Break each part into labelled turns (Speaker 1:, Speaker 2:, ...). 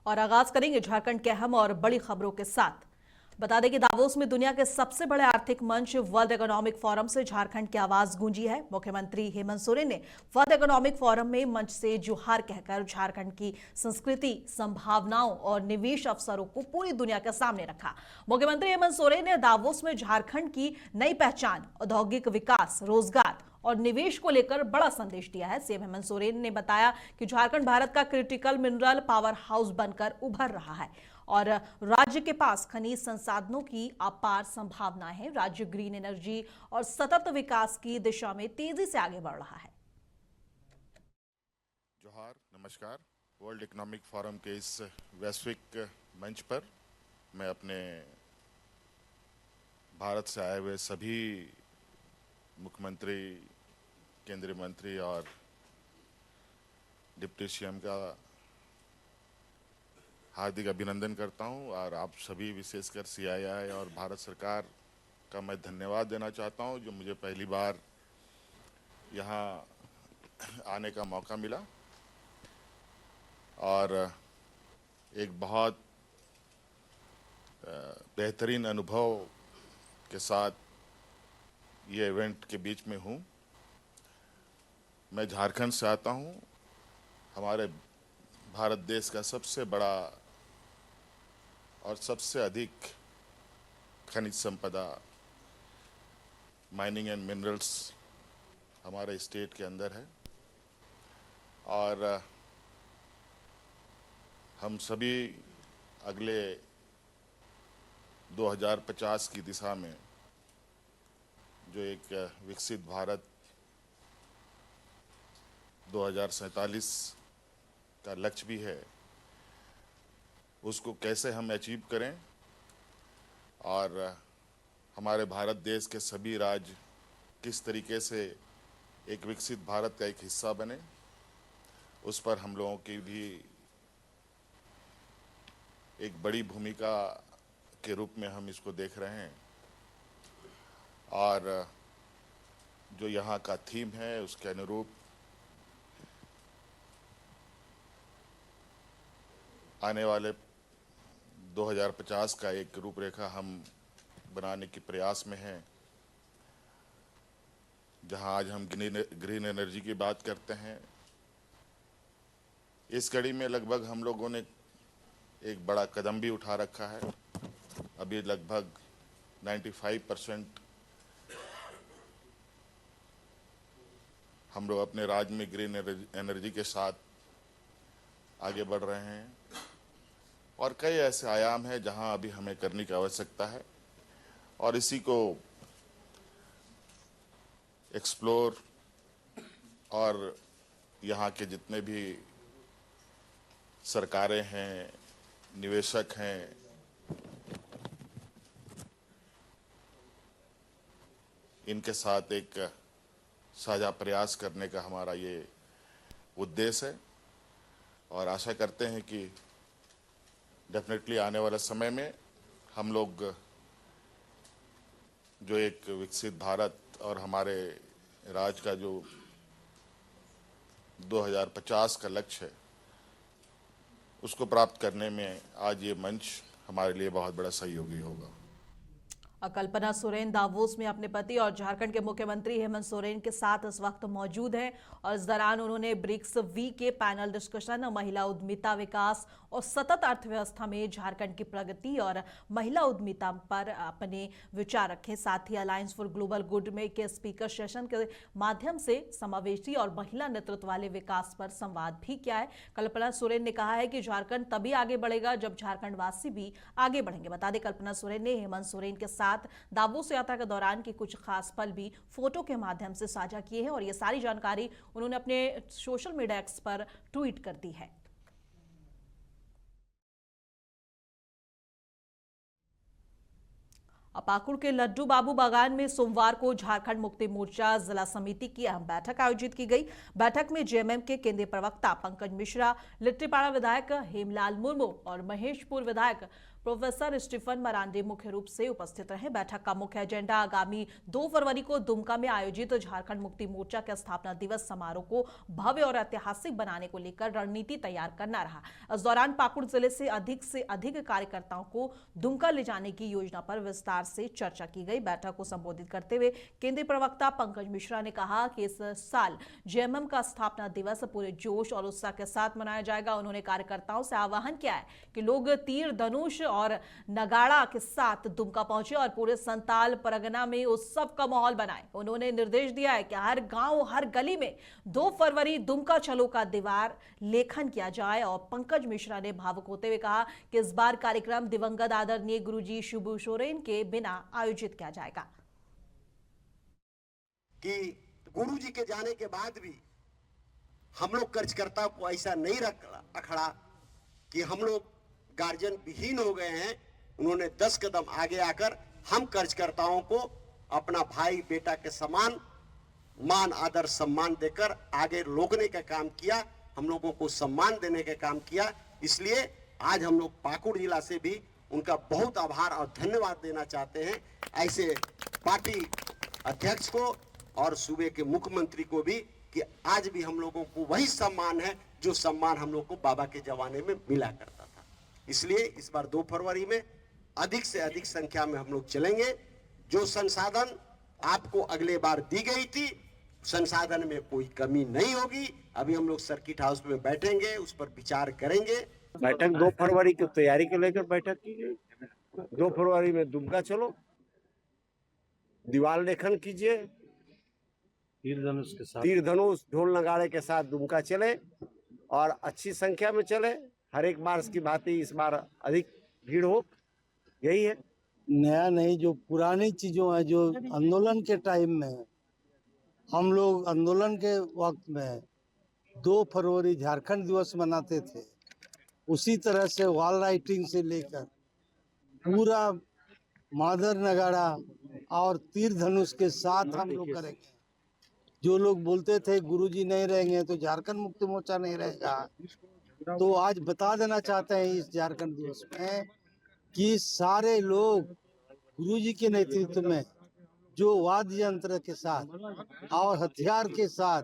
Speaker 1: और आगाज करेंगे झारखंड के अहम और बड़ी खबरों के साथ। बता दें कि दावोस में दुनिया के सबसे बड़े आर्थिक मंच वर्ल्ड इकोनॉमिक फोरम से झारखंड की आवाज गूंजी है। मुख्यमंत्री हेमंत सोरेन ने वर्ल्ड इकोनॉमिक फोरम में मंच से जोहार कहकर झारखंड की संस्कृति, संभावनाओं और निवेश अवसरों को पूरी दुनिया के सामने रखा। मुख्यमंत्री हेमंत सोरेन ने दावोस में झारखंड की नई पहचान, औद्योगिक विकास, रोजगार और निवेश को लेकर बड़ा संदेश दिया है। सीएम हेमंत सोरेन ने बताया कि झारखंड भारत का क्रिटिकल मिनरल पावर हाउस बनकर उभर रहा है और राज्य के पास खनिज संसाधनों की अपार संभावनाएं हैं। राज्य ग्रीन एनर्जी और सतत विकास की दिशा में तेजी से आगे बढ़ रहा है।
Speaker 2: जोहार, नमस्कार। वर्ल्ड इकोनॉमिक फोरम के इस वैश्विक मंच पर मैं अपने भारत से आए हुए सभी मुख्यमंत्री, केंद्रीय मंत्री और डिप्टी सीएम का हार्दिक अभिनंदन करता हूं और आप सभी, विशेषकर सीआईआई और भारत सरकार का मैं धन्यवाद देना चाहता हूं जो मुझे पहली बार यहां आने का मौका मिला और एक बहुत बेहतरीन अनुभव के साथ ये इवेंट के बीच में हूँ। मैं झारखंड से आता हूँ। हमारे भारत देश का सबसे बड़ा और सबसे अधिक खनिज संपदा, माइनिंग एंड मिनरल्स हमारे स्टेट के अंदर है और हम सभी अगले 2050 की दिशा में जो एक विकसित भारत 2047 का लक्ष्य भी है, उसको कैसे हम अचीव करें और हमारे भारत देश के सभी राज्य किस तरीके से एक विकसित भारत का एक हिस्सा बने, उस पर हम लोगों की भी एक बड़ी भूमिका के रूप में हम इसको देख रहे हैं। और जो यहाँ का थीम है उसके अनुरूप आने वाले 2050 का एक रूपरेखा हम बनाने के प्रयास में हैं, जहां आज हम ग्रीन एनर्जी की बात करते हैं। इस कड़ी में लगभग हम लोगों ने एक बड़ा कदम भी उठा रखा है। अभी लगभग 95% हम लोग अपने राज्य में ग्रीन एनर्जी के साथ आगे बढ़ रहे हैं और कई ऐसे आयाम हैं जहां अभी हमें करने की आवश्यकता है और इसी को एक्सप्लोर और यहाँ के जितने भी सरकारें हैं, निवेशक हैं, इनके साथ एक साझा प्रयास करने का हमारा ये उद्देश्य है और आशा करते हैं कि डेफिनेटली आने वाले समय में हम लोग जो एक विकसित भारत और हमारे राज्य का जो 2050 का लक्ष्य है उसको प्राप्त करने में आज ये मंच हमारे लिए बहुत बड़ा सहयोगी होगा।
Speaker 1: कल्पना सोरेन दावोस में अपने पति और झारखंड के मुख्यमंत्री हेमंत सोरेन के साथ इस वक्त मौजूद हैं और इस दौरान उन्होंने ब्रिक्स वी के पैनल डिस्कशन, महिला उद्यमिता विकास और सतत अर्थव्यवस्था में झारखंड की प्रगति और महिला उद्यमिता पर अपने विचार रखे। साथ ही अलायंस फॉर ग्लोबल गुड में के स्पीकर सेशन के माध्यम से समावेशी और महिला नेतृत्व वाले विकास पर संवाद भी किया है। कल्पना सोरेन ने कहा है कि झारखंड तभी आगे बढ़ेगा जब झारखंड वासी भी आगे बढ़ेंगे। बता दें कल्पना सोरेन ने हेमंत सोरेन के साथ दावोस यात्रा के दौरान की कुछ खास पल भी फोटो के माध्यम से साझा किए हैं और ये सारी जानकारी उन्होंने अपने सोशल मीडिया एक्स पर ट्वीट कर दी है। पाकुड़ के लड्डू बाबू बागान में सोमवार को झारखंड मुक्ति मोर्चा जिला समिति की अहम बैठक आयोजित की गई। बैठक में जेएमएम के केंद्रीय प्रवक्ता पंकज मिश्रा, लिट्टीपाड़ा विधायक हेमलाल मुर्मू और महेशपुर विधायक प्रोफेसर स्टीफन मरांडी मुख्य रूप से उपस्थित रहे। बैठक का मुख्य एजेंडा आगामी 2 फरवरी को दुमका में आयोजित झारखंड मुक्ति मोर्चा के स्थापना दिवस समारोह को भव्य और ऐतिहासिक बनाने को लेकर रणनीति तैयार करना रहा। इस दौरान पाकुड़ जिले से अधिक कार्यकर्ताओं को दुमका ले जाने की योजना पर विस्तार से चर्चा की गई। बैठक को संबोधित करते हुए केंद्रीय प्रवक्ता पंकज मिश्रा ने कहा कि इस साल जेएमएम का स्थापना दिवस पूरे जोश और उत्साह के साथ मनाया जाएगा। उन्होंने कार्यकर्ताओं से आह्वान किया है कि लोग तीर धनुष और नगाड़ा के साथ दुमका पहुंचे और पूरे संताल परगना में उत्सव का माहौल बनाए। उन्होंने निर्देश दिया है कि हर गांव हर गली में 2 फरवरी दुमका चलो का दीवार लेखन किया जाए। और पंकज मिश्रा ने भावुक होते हुए कहा कि इस बार कार्यक्रम दिवंगत आदरणीय गुरुजी शिबू सोरेन के बिना आयोजित किया जाएगा।
Speaker 3: कि गुरुजी के जाने के बाद भी हम लोग कर्जकर्ता को ऐसा नहीं रखा कि हम लोग गार्जियन विहीन हो गए हैं। उन्होंने 10 कदम आगे आकर हम कर्जकर्ताओं को अपना भाई बेटा के समान मान आदर सम्मान देकर आगे लोगने का काम किया, हम लोगों को सम्मान देने का काम किया। इसलिए आज हम लोग पाकुड़ जिला से भी उनका बहुत आभार और धन्यवाद देना चाहते हैं। ऐसे पार्टी अध्यक्ष को और सूबे के मुख्यमंत्री को भी कि आज भी हम लोगों को वही सम्मान है जो सम्मान हम लोग को बाबा के जमाने में मिला करता था। इसलिए इस बार 2 फरवरी में अधिक से अधिक संख्या में हम लोग चलेंगे। जो संसाधन आपको अगले बार दी गई थी, संसाधन में कोई कमी नहीं होगी। अभी हम लोग सर्किट हाउस में बैठेंगे, उस पर विचार करेंगे।
Speaker 4: बैठक 2 फरवरी की तैयारी को लेकर बैठक की गई। 2 फरवरी में दुमका चलो, दीवार लेखन कीजिए, तीर धनुष ढोल नगाड़े के साथ दुमका चले और अच्छी संख्या में चले। हर एक बार की भांति इस बार अधिक भीड़ हो, यही है।
Speaker 5: नया नहीं, जो पुरानी चीजों है, जो आंदोलन के टाइम में हम लोग आंदोलन के वक्त में 2 फरवरी झारखंड दिवस मनाते थे, उसी तरह से वॉल राइटिंग से लेकर पूरा मादर नगाड़ा और तीर धनुष के साथ हम लोग करेंगे। जो लोग बोलते थे गुरुजी नहीं रहेंगे तो झारखंड मुक्ति मोर्चा नहीं रहेगा, तो आज बता देना चाहते हैं इस झारखंड दिवस में कि सारे लोग गुरुजी के नेतृत्व में जो वाद्य यंत्र के साथ और हथियार के साथ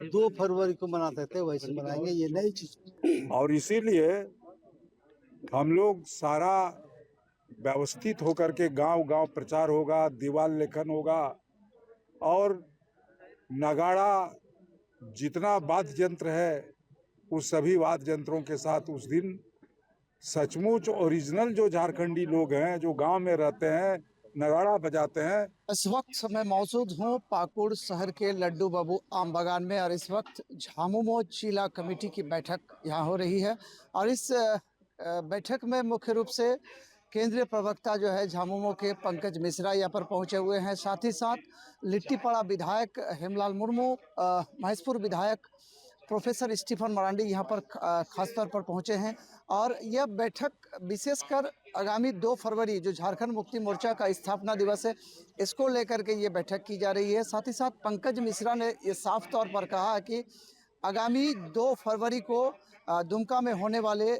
Speaker 5: 2 फरवरी को मनाते थे वैसे मनाएंगे। ये नई चीज
Speaker 6: और इसीलिए हम लोग सारा व्यवस्थित होकर के गांव-गांव प्रचार होगा, दीवार लेखन होगा और नगाड़ा जितना वाद्य यंत्र है उस सभी वाद्य यंत्रों के साथ उस दिन सचमुच ओरिजिनल जो झारखंडी लोग हैं जो गांव में रहते हैं नगाड़ा बजाते हैं।
Speaker 5: इस वक्त मैं मौजूद हूँ पाकुड़ शहर के लड्डू बाबू आम बागान में और इस वक्त झामुमो जिला कमेटी की बैठक यहाँ हो रही है। और इस बैठक में मुख्य रूप से केंद्रीय प्रवक्ता जो है झामुमो के पंकज मिश्रा यहाँ पर पहुँचे हुए हैं। साथ ही साथ लिट्टीपाड़ा विधायक हेमलाल मुर्मू, महेशपुर विधायक प्रोफेसर स्टीफन मरांडी यहाँ पर खास तौर पर पहुँचे हैं। और यह बैठक विशेषकर आगामी 2 फरवरी जो झारखंड मुक्ति मोर्चा का स्थापना दिवस है, इसको लेकर के ये बैठक की जा रही है। साथ ही साथ पंकज मिश्रा ने ये साफ तौर पर कहा कि आगामी 2 फरवरी को दुमका में होने वाले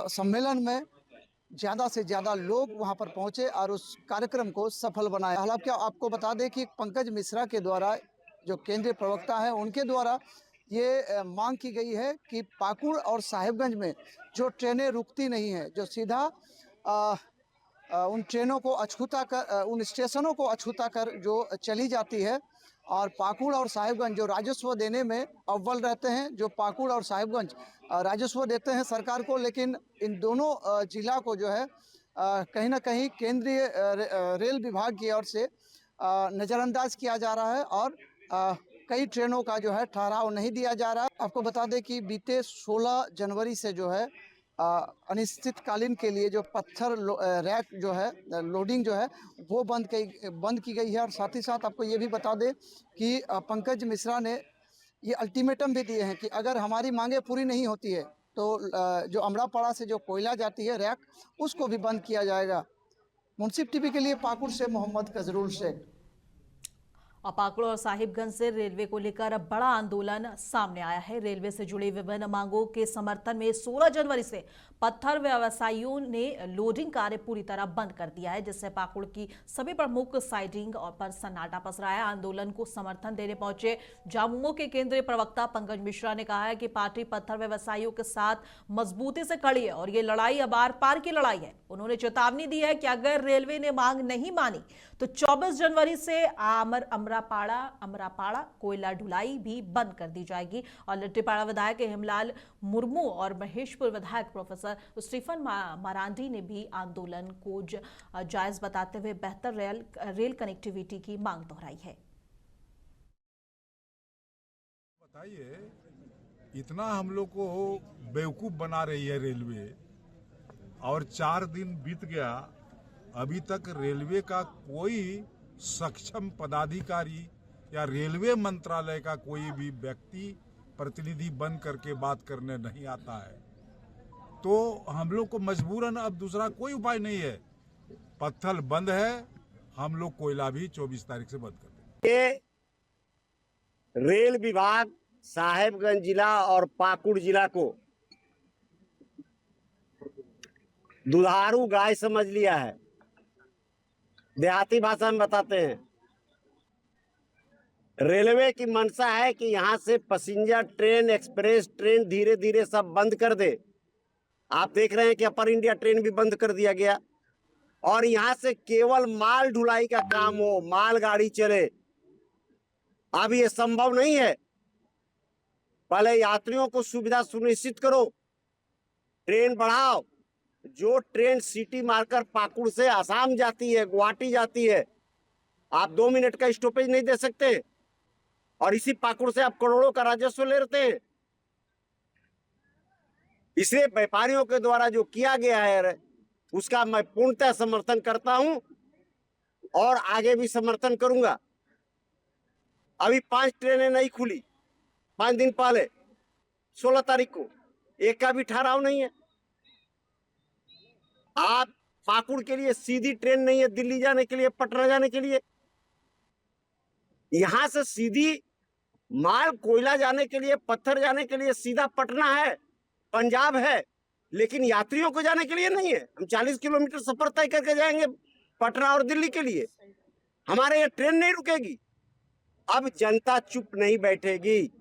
Speaker 5: सम्मेलन में ज़्यादा से ज़्यादा लोग वहां पर पहुंचे और उस कार्यक्रम को सफल बनाए। हालांकि आपको बता दें कि पंकज मिश्रा के द्वारा, जो केंद्रीय प्रवक्ता हैं, उनके द्वारा ये मांग की गई है कि पाकुड़ और साहिबगंज में जो ट्रेनें रुकती नहीं हैं, जो सीधा उन ट्रेनों को अछूता कर, उन स्टेशनों को अछूता कर जो चली जाती है, और पाकुड़ और साहिबगंज जो राजस्व देने में अव्वल रहते हैं, जो पाकुड़ और साहिबगंज राजस्व देते हैं सरकार को, लेकिन इन दोनों जिला को जो है कहीं ना कहीं केंद्रीय रेल विभाग की ओर से नज़रअंदाज किया जा रहा है और कई ट्रेनों का जो है ठहराव नहीं दिया जा रहा है। आपको बता दें कि बीते 16 जनवरी से जो है अनिश्चितकालीन के लिए जो पत्थर रैक जो है लोडिंग जो है वो बंद की गई है। और साथ ही साथ आपको ये भी बता दें कि पंकज मिश्रा ने ये अल्टीमेटम भी दिए हैं कि अगर हमारी मांगे पूरी नहीं होती है तो जो अमरापाड़ा से जो कोयला जाती है रैक, उसको भी बंद किया जाएगा। मुंसिफ टीवी के लिए पाकुड़ से मोहम्मद कजरुल शेख।
Speaker 1: और पाकुड़ और साहिबगंज से रेलवे को लेकर बड़ा आंदोलन सामने आया है। रेलवे से जुड़ी विभिन्न मांगों के समर्थन में 16 जनवरी से पत्थर व्यवसायियों ने लोडिंग कार्य पूरी तरह बंद कर दिया है, जिससे पाकुड़ की सभी प्रमुख साइडिंग और पर सन्नाटा पसरा है। आंदोलन को समर्थन देने पहुंचे झामुमो के केंद्रीय प्रवक्ता पंकज मिश्रा ने कहा है कि पार्टी पत्थर व्यवसायियों के साथ मजबूती से खड़ी है और ये लड़ाई अब आर पार की लड़ाई है। उन्होंने चेतावनी दी है कि अगर रेलवे ने मांग नहीं मानी तो 24 जनवरी से अमरापाड़ा कोयला ढुलाई भी बंद कर दी जाएगी। और लिट्टीपाड़ा विधायक हिमलाल मुर्मू और महेशपुर विधायक प्रोफेसर स्टीफन मरांडी ने भी आंदोलन को जायज बताते हुए बेहतर रेल कनेक्टिविटी की मांग दोहराई है।
Speaker 6: बताइए, इतना हम लोग को बेवकूफ बना रही है रेलवे, और 4 दिन बीत गया, अभी तक रेलवे का कोई सक्षम पदाधिकारी या रेलवे मंत्रालय का कोई भी व्यक्ति प्रतिनिधि बन करके बात करने नहीं आता है। तो हम लोग को मजबूरन अब दूसरा कोई उपाय नहीं है, पत्थर बंद है, हम लोग कोयला भी 24 तारीख से बंद कर देंगे।
Speaker 4: रेल विभाग साहेबगंज जिला और पाकुड़ जिला को दुधारू गाय समझ लिया है। देहाती भाषा में बताते हैं, रेलवे की मंशा है कि यहां से पैसेंजर ट्रेन, एक्सप्रेस ट्रेन धीरे धीरे सब बंद कर दे। आप देख रहे हैं कि अपर इंडिया ट्रेन भी बंद कर दिया गया और यहां से केवल माल ढुलाई का काम हो, माल गाड़ी चले। अब ये संभव नहीं है। पहले यात्रियों को सुविधा सुनिश्चित करो, ट्रेन बढ़ाओ। जो ट्रेन सिटी मारकर पाकुड़ से आसाम जाती है, गुवाहाटी जाती है, आप 2 मिनट का स्टॉपेज नहीं दे सकते और इसी पाकुड़ से आप करोड़ों का राजस्व ले लेते हैं। इसलिए व्यापारियों के द्वारा जो किया गया है उसका मैं पूर्णतः समर्थन करता हूं और आगे भी समर्थन करूंगा। अभी 5 ट्रेनें नहीं खुली 5 दिन पहले, 16 तारीख को, एक का भी ठहराव नहीं है। आप पाकुड़ के लिए सीधी ट्रेन नहीं है, दिल्ली जाने के लिए, पटना जाने के लिए। यहां से सीधी माल कोयला जाने के लिए, पत्थर जाने के लिए सीधा पटना है, पंजाब है, लेकिन यात्रियों को जाने के लिए नहीं है। हम 40 किलोमीटर सफर तय करके जाएंगे पटना और दिल्ली के लिए, हमारे यहाँ ट्रेन नहीं रुकेगी। अब जनता चुप नहीं बैठेगी।